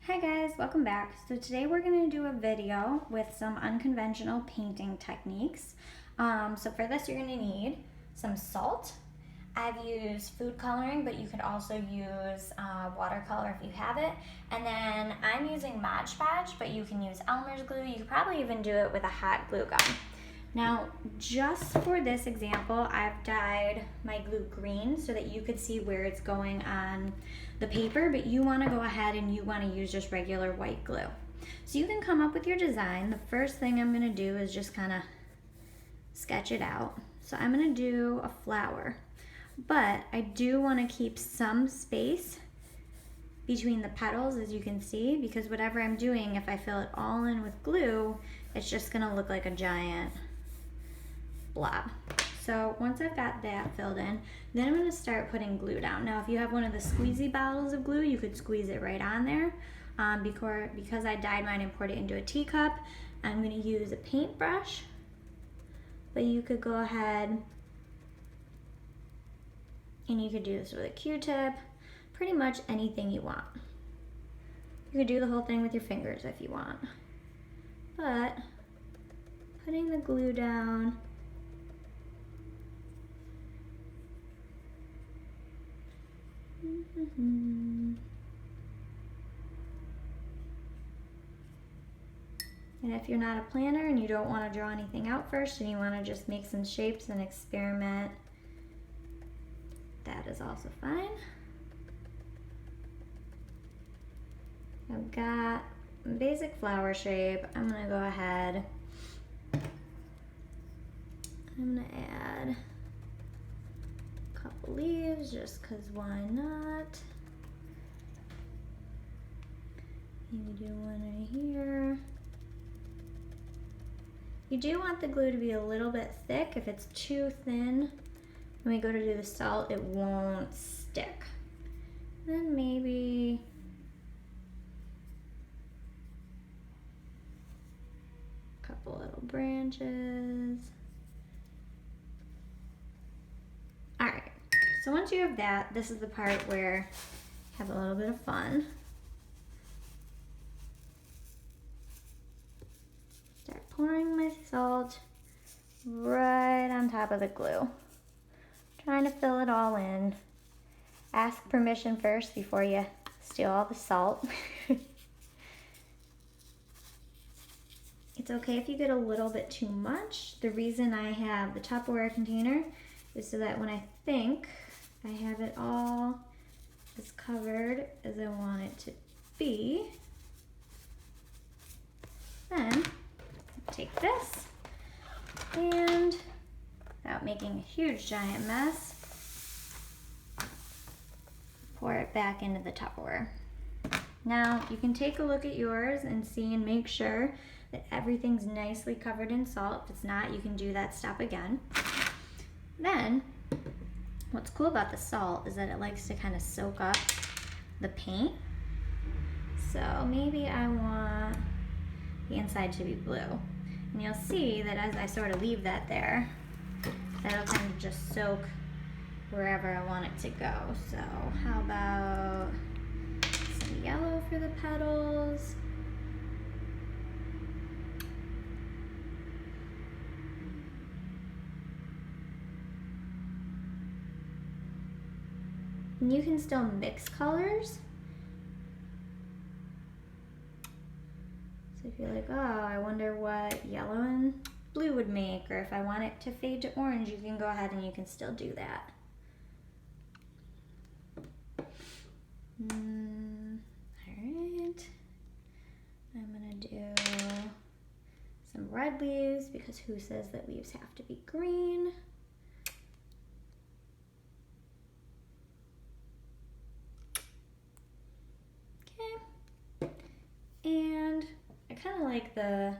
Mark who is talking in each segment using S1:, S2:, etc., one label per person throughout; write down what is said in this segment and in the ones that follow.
S1: Hi guys, welcome back. So today we're going to do a video with some unconventional painting techniques. So for this you're going to need some salt. I've used food coloring, but you could also use watercolor if you have it. And then I'm using Mod Podge, but you can use Elmer's glue. You could probably even do it with a hot glue gun. Now, just for this example, I've dyed my glue green so that you could see where it's going on the paper, but you want to go ahead and you want to use just regular white glue. So you can come up with your design. The first thing I'm going to do is just kind of sketch it out. So I'm going to do a flower, but I do want to keep some space between the petals, as you can see, because whatever I'm doing, if I fill it all in with glue, it's just going to look like a giant blob. So once I've got that filled in, then I'm going to start putting glue down. Now if you have one of the squeezy bottles of glue, you could squeeze it right on there. Because I dyed mine and poured it into a teacup, I'm going to use a paintbrush, but you could go ahead and you could do this with a Q-tip, pretty much anything you want. You could do the whole thing with your fingers if you want, but putting the glue down, and if you're not a planner and you don't want to draw anything out first and you want to just make some shapes and experiment, that is also fine. I've got a basic flower shape. I'm going to go ahead, I'm going to add a couple leaves just because why not. Maybe do one right here. You do want the glue to be a little bit thick. If it's too thin, when we go to do the salt, it won't stick. Then maybe a couple little branches. All right, so once you have that, this is the part where I have a little bit of fun. Start pouring my salt right on top of the glue. Trying to fill it all in. Ask permission first before you steal all the salt. It's okay if you get a little bit too much. The reason I have the Tupperware container is so that when I think I have it all as covered as I want it to be, then take this and, without making a huge giant mess, pour it back into the Tupperware. Now you can take a look at yours and see and make sure that everything's nicely covered in salt. If it's not, you can do that step again. Then what's cool about the salt is that it likes to kind of soak up the paint. So maybe I want the inside to be blue. And you'll see that as I sort of leave that there, that'll kind of just soak wherever I want it to go. So how about some yellow for the petals? And you can still mix colors. So if you're like, oh, I wonder what yellow and blue would make, or if I want it to fade to orange, you can go ahead and you can still do that. Alright, I'm gonna do some red leaves because who says that leaves have to be green? Okay, and I kind of like the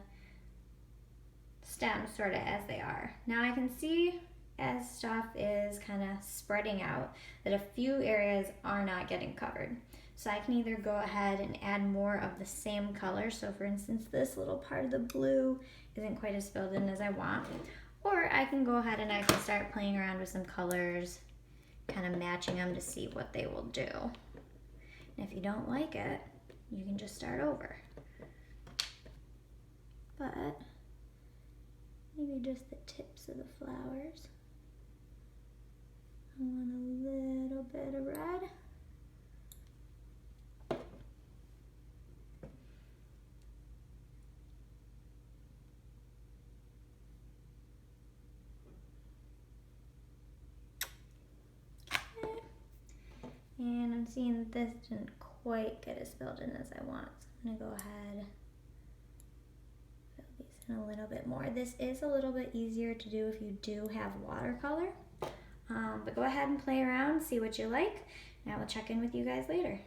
S1: stems sort of as they are. Now I can see as stuff is kind of spreading out that a few areas are not getting covered. So I can either go ahead and add more of the same color. So for instance, this little part of the blue isn't quite as filled in as I want. Or I can go ahead and I can start playing around with some colors, kind of matching them to see what they will do. And if you don't like it, you can just start over. But maybe just the tips of the flowers. I want a little bit of red. Okay. And I'm seeing this didn't quite get as filled in as I want, so I'm gonna go ahead fill these in a little bit more. This is a little bit easier to do if you do have watercolor, but go ahead and play around, see what you like, and I will check in with you guys later.